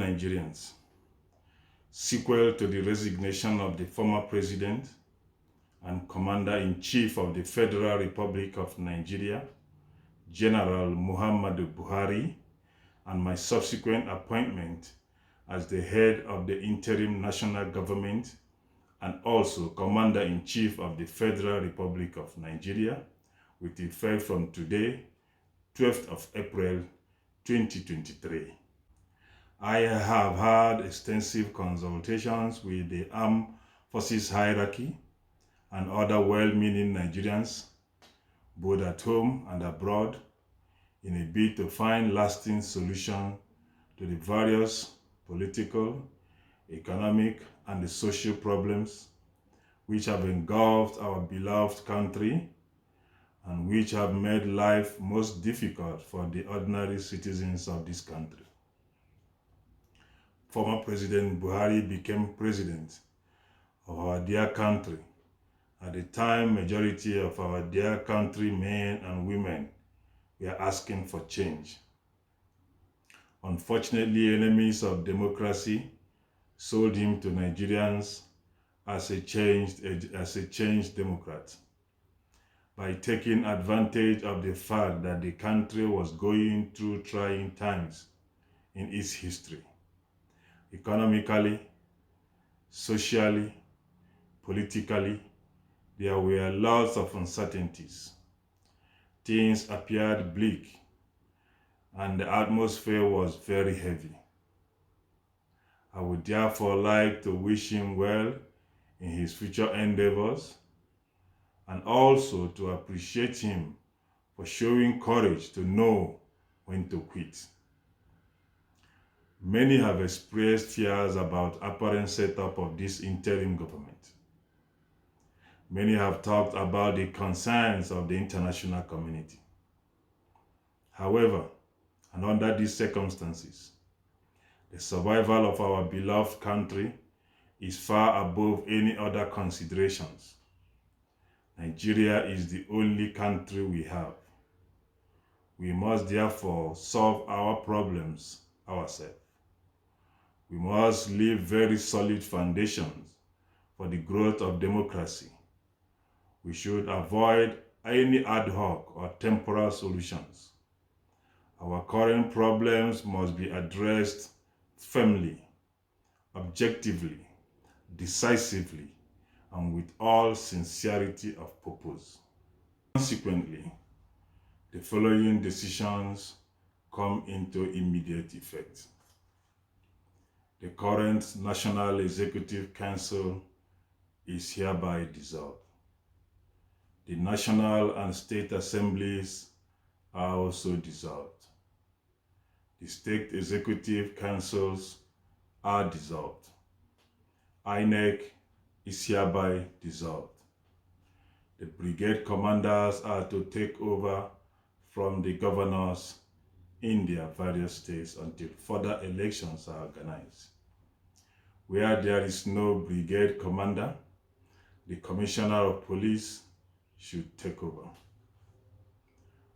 Nigerians. Sequel to the resignation of the former president and Commander-in-Chief of the Federal Republic of Nigeria, General Muhammadu Buhari, and my subsequent appointment as the head of the interim national government and also Commander-in-Chief of the Federal Republic of Nigeria, with effect from today, 12th of April 2023. I have had extensive consultations with the armed forces hierarchy and other well-meaning Nigerians, both at home and abroad, in a bid to find lasting solutions to the various political, economic, and the social problems which have engulfed our beloved country and which have made life most difficult for the ordinary citizens of this country. Former President Buhari became president of our dear country at the time majority of our dear country men and women were asking for change. Unfortunately, enemies of democracy sold him to Nigerians as a changed Democrat by taking advantage of the fact that the country was going through trying times in its history. Economically, socially, politically, there were lots of uncertainties. Things appeared bleak, and the atmosphere was very heavy. I would therefore like to wish him well in his future endeavors and also to appreciate him for showing courage to know when to quit. Many have expressed fears about apparent setup of this interim government. Many have talked about the concerns of the international community. However, and under these circumstances, the survival of our beloved country is far above any other considerations. Nigeria is the only country we have. We must therefore solve our problems ourselves. We must lay very solid foundations for the growth of democracy. We should avoid any ad hoc or temporal solutions. Our current problems must be addressed firmly, objectively, decisively, and with all sincerity of purpose. Consequently, the following decisions come into immediate effect. The current National Executive Council is hereby dissolved. The National and State Assemblies are also dissolved. The State Executive Councils are dissolved. INEC is hereby dissolved. The brigade commanders are to take over from the governors in their various states until further elections are organized. Where there is no brigade commander, the Commissioner of Police should take over.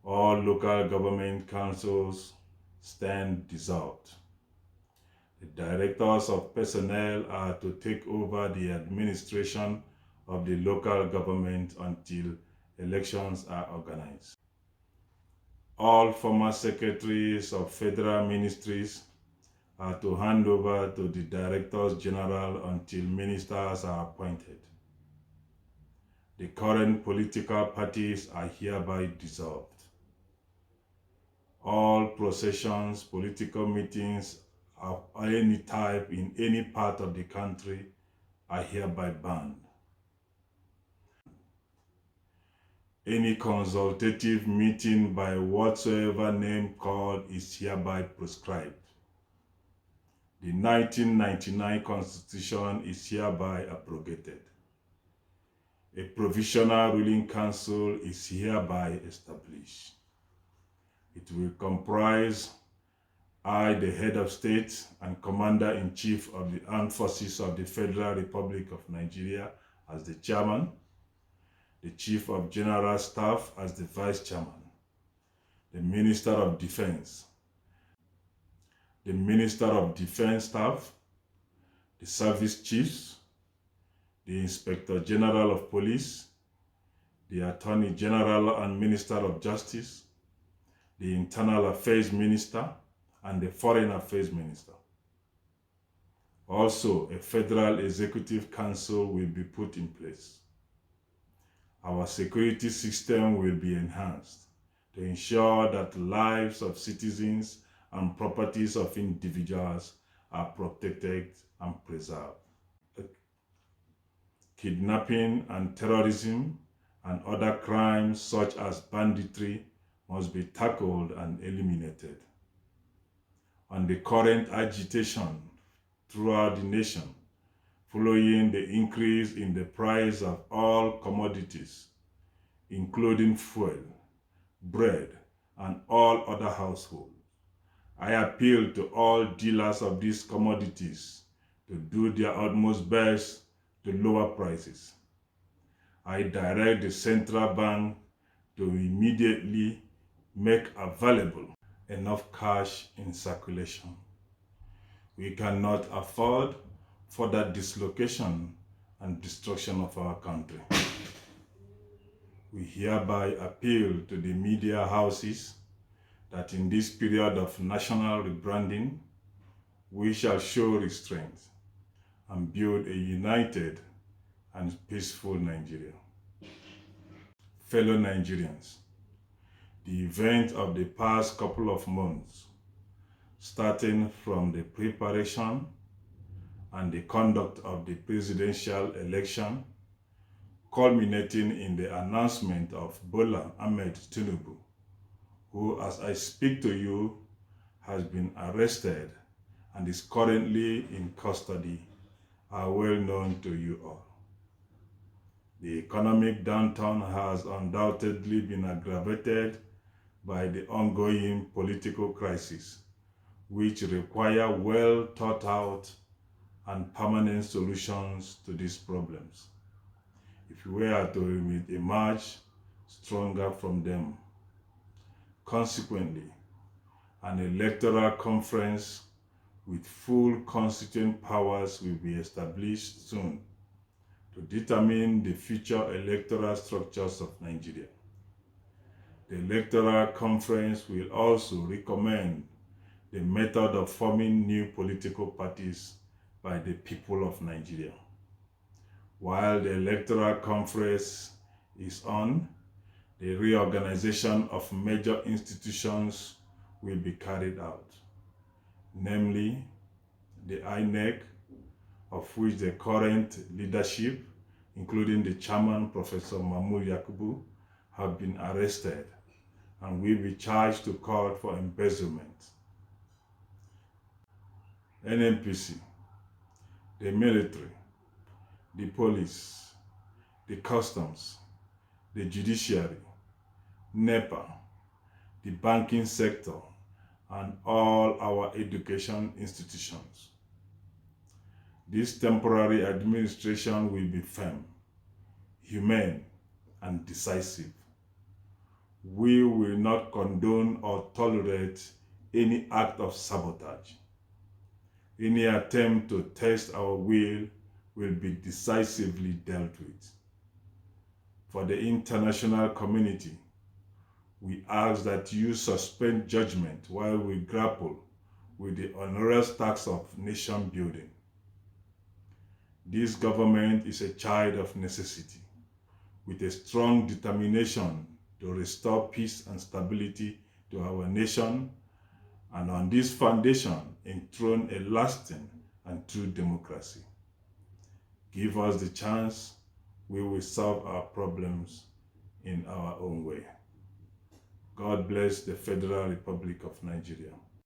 All local government councils stand dissolved. The directors of personnel are to take over the administration of the local government until elections are organized. All former secretaries of federal ministries are to hand over to the directors general until ministers are appointed. The current political parties are hereby dissolved. All processions, political meetings of any type in any part of the country are hereby banned. Any consultative meeting by whatsoever name called is hereby proscribed. The 1999 Constitution is hereby abrogated. A provisional ruling council is hereby established. It will comprise I, the head of state and Commander-in-Chief of the Armed Forces of the Federal Republic of Nigeria as the chairman, the Chief of General Staff as the vice chairman, the Minister of Defense, the Minister of Defense Staff, the Service Chiefs, the Inspector General of Police, the Attorney General and Minister of Justice, the Internal Affairs Minister, and the Foreign Affairs Minister. Also, a Federal Executive Council will be put in place. Our security system will be enhanced to ensure that lives of citizens and properties of individuals are protected and preserved. Kidnapping and terrorism and other crimes such as banditry must be tackled and eliminated. On the current agitation throughout the nation, following the increase in the price of all commodities, including fuel, bread, and all other households, I appeal to all dealers of these commodities to do their utmost best to lower prices. I direct the central bank to immediately make available enough cash in circulation. We cannot afford further dislocation and destruction of our country. We hereby appeal to the media houses that in this period of national rebranding, we shall show restraint and build a united and peaceful Nigeria. Fellow Nigerians, the events of the past couple of months, starting from the preparation and the conduct of the presidential election, culminating in the announcement of Bola Ahmed Tinubu, who, as I speak to you, has been arrested and is currently in custody, are well known to you all. The economic downturn has undoubtedly been aggravated by the ongoing political crisis, which require well thought out and permanent solutions to these problems, if we are to emerge stronger from them. Consequently, an electoral conference with full constituent powers will be established soon to determine the future electoral structures of Nigeria. The electoral conference will also recommend the method of forming new political parties by the people of Nigeria. While the electoral conference is on, the reorganization of major institutions will be carried out, namely the INEC, of which the current leadership, including the chairman, Professor Mahmoud Yakubu, have been arrested and will be charged to court for embezzlement. NNPC, the military, the police, the customs, the judiciary, NEPA, the banking sector, and all our education institutions. This temporary administration will be firm, humane, and decisive. We will not condone or tolerate any act of sabotage. Any attempt to test our will be decisively dealt with. For the international community, we ask that you suspend judgment while we grapple with the onerous task of nation building. This government is a child of necessity, with a strong determination to restore peace and stability to our nation, and on this foundation enthrone a lasting and true democracy. Give us the chance, we will solve our problems in our own way. God bless the Federal Republic of Nigeria.